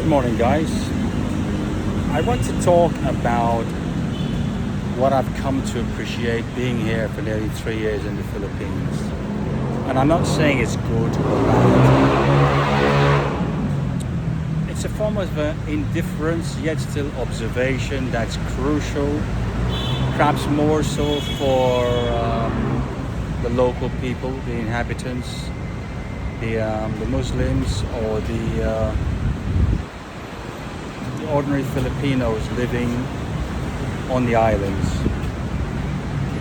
Good morning, guys. I want to talk about what I've come to appreciate being here for nearly 3 years in the Philippines. And I'm not saying it's good or bad. It's a form of indifference, yet still observation that's crucial, perhaps more so for the local people, the inhabitants, the Muslims, or the ordinary Filipinos living on the islands.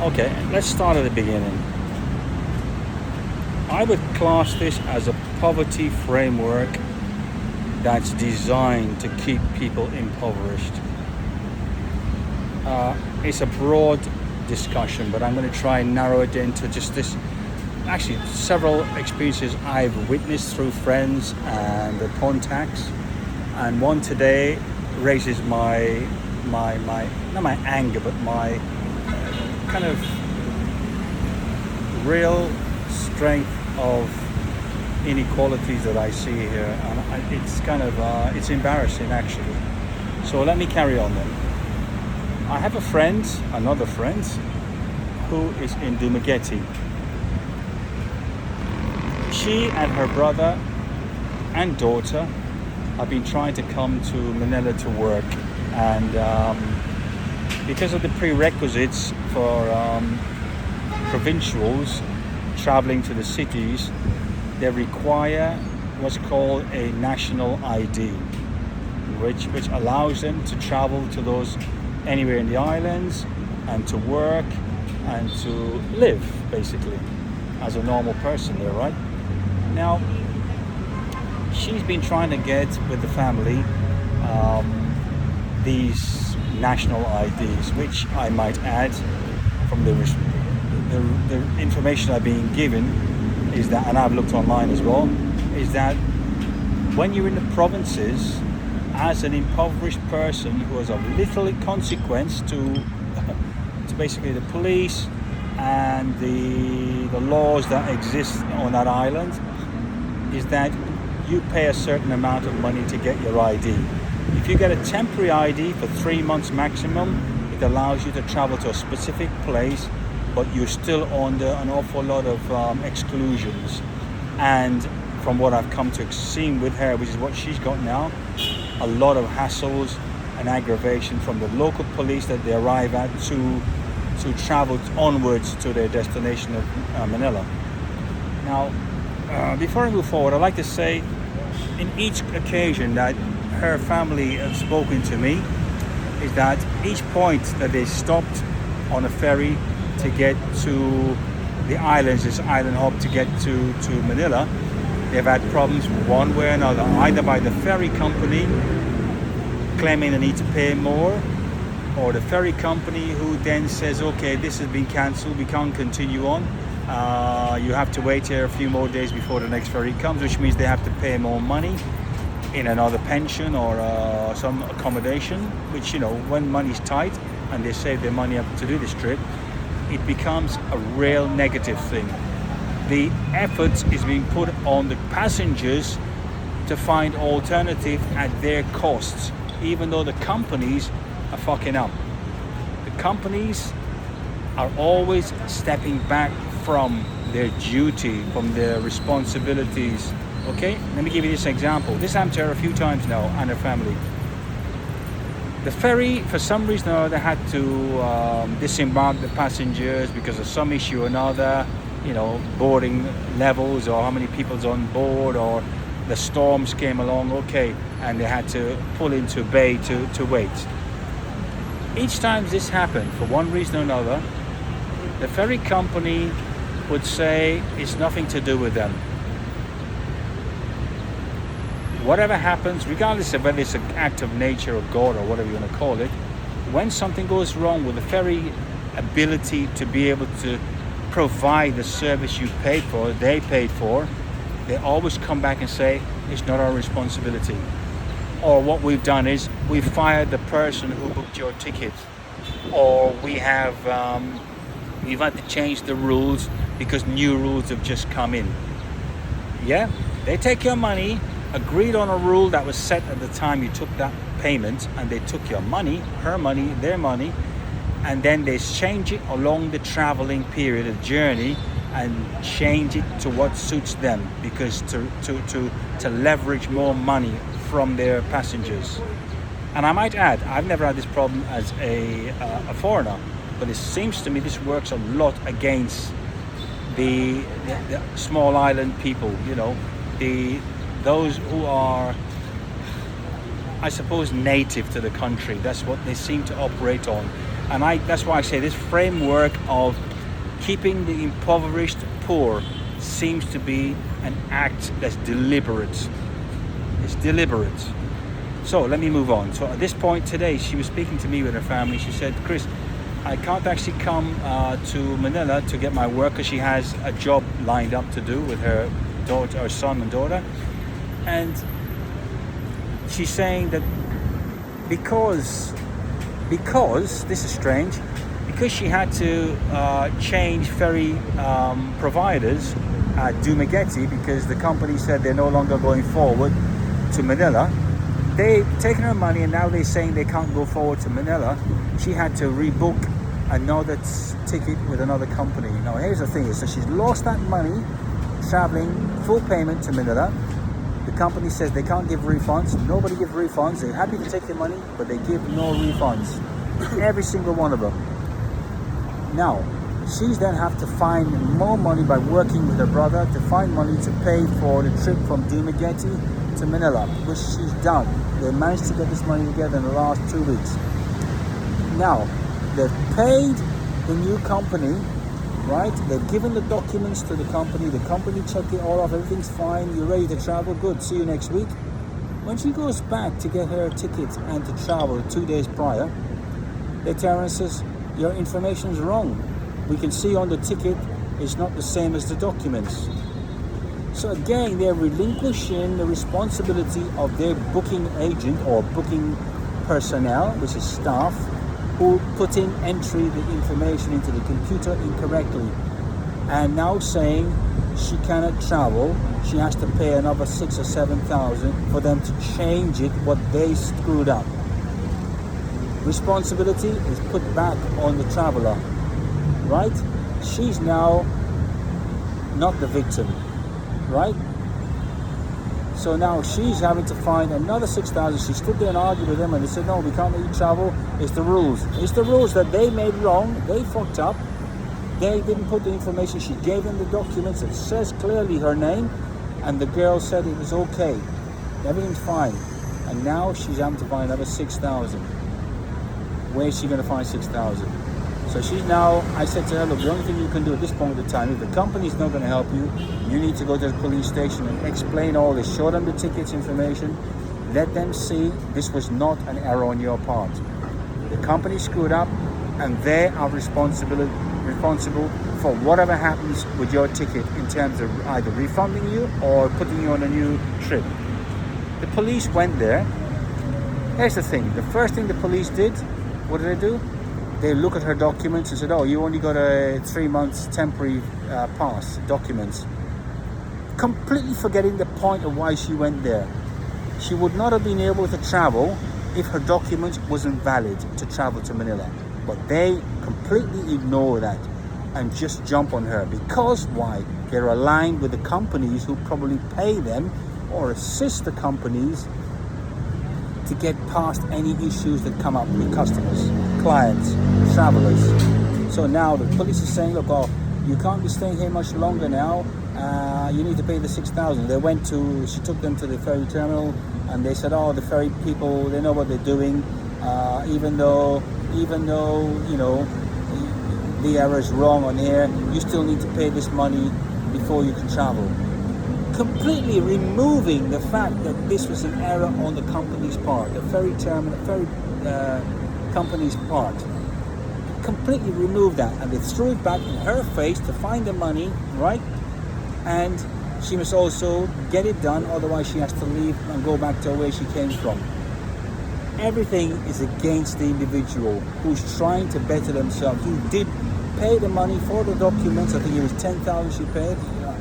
Okay, let's start at the beginning. I would class this as a poverty framework that's designed to keep people impoverished. It's a broad discussion, but I'm going to try and narrow it into just this. Actually, several experiences I've witnessed through friends and contacts, and one today raises my not my anger, but my kind of real strength of inequalities that I see here, and it's kind of it's embarrassing actually. So let me carry on then. I have another friend, who is in Dumaguete. She and her brother and daughter have been trying to come to Manila to work, and because of the prerequisites for provincials traveling to the cities, they require what's called a national ID, which allows them to travel to those anywhere in the islands and to work and to live basically as a normal person there, right? Now, she's been trying to get with the family these national IDs, which I might add, from the information I've been given, is that, and I've looked online as well, is that when you're in the provinces, as an impoverished person who has of little consequence to basically the police and the laws that exist on that island, is that you pay a certain amount of money to get your ID. If you get a temporary ID for 3 months maximum, it allows you to travel to a specific place, but you're still under an awful lot of exclusions. And from what I've come to see with her, which is what she's got now, a lot of hassles and aggravation from the local police that they arrive at to travel onwards to their destination of Manila. Now, before I move forward, I'd like to say, in each occasion that her family have spoken to me, is that each point that they stopped on a ferry to get to the islands, this island hop to get to Manila, they've had problems one way or another, either by the ferry company claiming they need to pay more, or the ferry company who then says, okay, this has been cancelled, we can't continue on. You have to wait here a few more days before the next ferry comes, which means they have to pay more money in another pension or some accommodation, which, you know, when money's tight and they save their money up to do this trip, it becomes a real negative thing. The effort is being put on the passengers to find alternative at their costs, even though the companies are fucking up. The companies are always stepping back from their duty, from their responsibilities. Okay, let me give you this example. This happened to her a few times now and her family. The ferry, for some reason or other, had to disembark the passengers because of some issue or another, you know, boarding levels or how many people's on board, or the storms came along, okay, and they had to pull into a bay to wait. Each time this happened, for one reason or another, the ferry company would say it's nothing to do with them. Whatever happens, regardless of whether it's an act of nature or God or whatever you want to call it, when something goes wrong with the ferry ability to be able to provide the service you paid for, they paid for, they always come back and say, it's not our responsibility. Or what we've done is, we've fired the person who booked your ticket. Or we've had to change the rules because new rules have just come in. Yeah, they take your money, agreed on a rule that was set at the time you took that payment, and they took your money, her money, their money, and then they change it along the traveling period of journey and change it to what suits them, because to leverage more money from their passengers. And I might add, I've never had this problem as a foreigner, but it seems to me this works a lot against the small island people, you know, those who are, I suppose, native to the country. That's what they seem to operate on. And that's why I say this framework of keeping the impoverished poor seems to be an act that's deliberate. It's deliberate. So let me move on. So at this point today, she was speaking to me with her family. She said, Chris, I can't actually come to Manila to get my work because she has a job lined up to do with her daughter, her son and daughter. And she's saying that because this is strange, because she had to change ferry providers at Dumaguete because the company said they're no longer going forward to Manila. They've taken her money and now they're saying they can't go forward to Manila. She had to rebook another ticket with another company. Now here's the thing, so she's lost that money traveling full payment to Manila. The company says they can't give refunds. Nobody gives refunds. They're happy to take your money, but they give no refunds. Every single one of them. Now, she's then have to find more money by working with her brother to find money to pay for the trip from Dumaguete to Manila, which she's done. They managed to get this money together in the last 2 weeks. Now, they've paid the new company, right? They've given the documents to the company checked it all off, everything's fine, you're ready to travel, good, see you next week. When she goes back to get her ticket and to travel 2 days prior, they tell her and says, your information is wrong. We can see on the ticket it's not the same as the documents. So again, they're relinquishing the responsibility of their booking agent or booking personnel, which is staff, who put in the information into the computer incorrectly, and now saying she cannot travel. She has to pay another 6,000 or 7,000 for them to change it what they screwed up. Responsibility is put back on the traveler, right? She's now not the victim, right? So now she's having to find another 6,000. She stood there and argued with them, and they said, no, we can't let you travel. It's the rules. It's the rules that they made wrong. They fucked up. They didn't put the information. She gave them the documents. It says clearly her name, and the girl said it was okay. Everything's fine. And now she's having to find another 6,000. Where is she going to find 6,000? So she's now, I said to her, look, the only thing you can do at this point in time, if the company's not going to help you, you need to go to the police station and explain all this. Show them the tickets information. Let them see this was not an error on your part. The company screwed up, and they are responsible for whatever happens with your ticket in terms of either refunding you or putting you on a new trip. The police went there. Here's the thing. The first thing the police did, what did they do? They look at her documents and said, oh, you only got a 3 months temporary pass documents. Completely forgetting the point of why she went there. She would not have been able to travel if her documents wasn't valid to travel to Manila. But they completely ignore that and just jump on her. Because why? They're aligned with the companies who probably pay them or assist the companies to get past any issues that come up with customers, clients, travelers. So now the police is saying, look, oh, you can't be staying here much longer now. You need to pay the 6,000. She took them to the ferry terminal, and they said, oh, the ferry people, they know what they're doing. Even though, you know, the error is wrong on here, you still need to pay this money before you can travel. Completely removing the fact that this was an error on the company's part, the ferry company's part. Completely removed that, and they threw it back in her face to find the money, right? And she must also get it done, otherwise she has to leave and go back to where she came from. Everything is against the individual who's trying to better themselves, who did pay the money for the documents. I think it was 10,000 she paid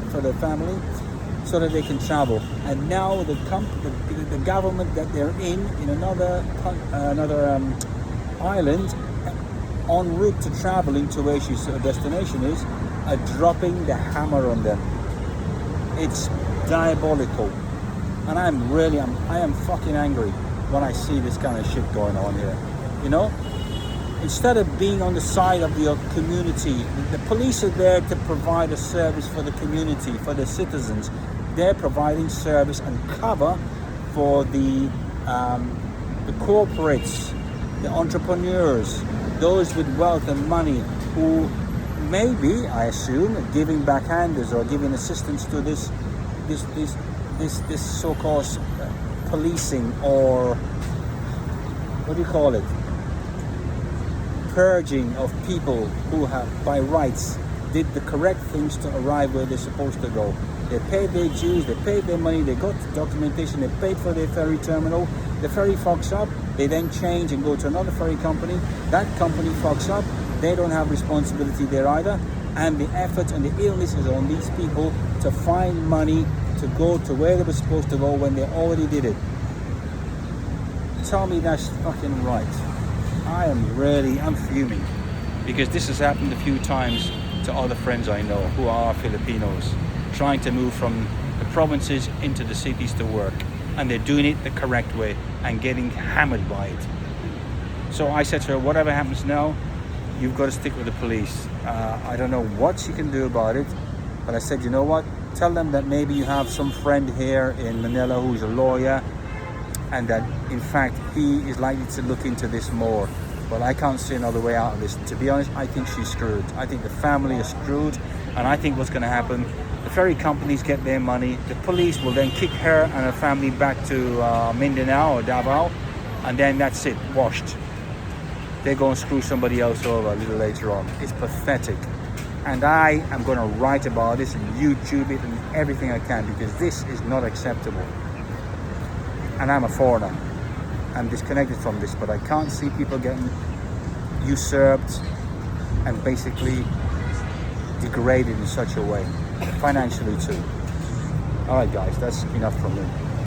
for the family. so that they can travel. And now the government that they're in another island, en route to traveling to where she's destination is, are dropping the hammer on them. It's diabolical, and I am fucking angry when I see this kind of shit going on here. Instead of being on the side of the community, the police are there to provide a service for the community, for the citizens. They're providing service and cover for the corporates, the entrepreneurs, those with wealth and money who maybe, I assume, giving backhanders or giving assistance to this so-called policing, or what do you call it? Purging of people who have, by rights, did the correct things to arrive where they're supposed to go. They paid their dues, they paid their money, they got documentation, they paid for their ferry terminal. The ferry fucks up, they then change and go to another ferry company. That company fucks up, they don't have responsibility there either. And the effort and the illness is on these people to find money to go to where they were supposed to go when they already did it. Tell me that's fucking right. I'm fuming, because this has happened a few times to other friends I know who are Filipinos, trying to move from the provinces into the cities to work, and they're doing it the correct way and getting hammered by it. So I said to her, whatever happens now, you've got to stick with the police. I don't know what she can do about it, but I said, you know what, tell them that maybe you have some friend here in Manila who's a lawyer, and that in fact he is likely to look into this more. But I can't see another way out of this. To be honest, I think she's screwed. I think the family is screwed, and I think what's going to happen, the ferry companies get their money, the police will then kick her and her family back to Mindanao or Davao, and then that's it, washed. They're going to screw somebody else over a little later on. It's pathetic. And I am going to write about this and YouTube it and everything I can, because this is not acceptable. And I'm a foreigner. I'm disconnected from this, but I can't see people getting usurped and basically degraded in such a way, financially too. All right, guys, that's enough from me.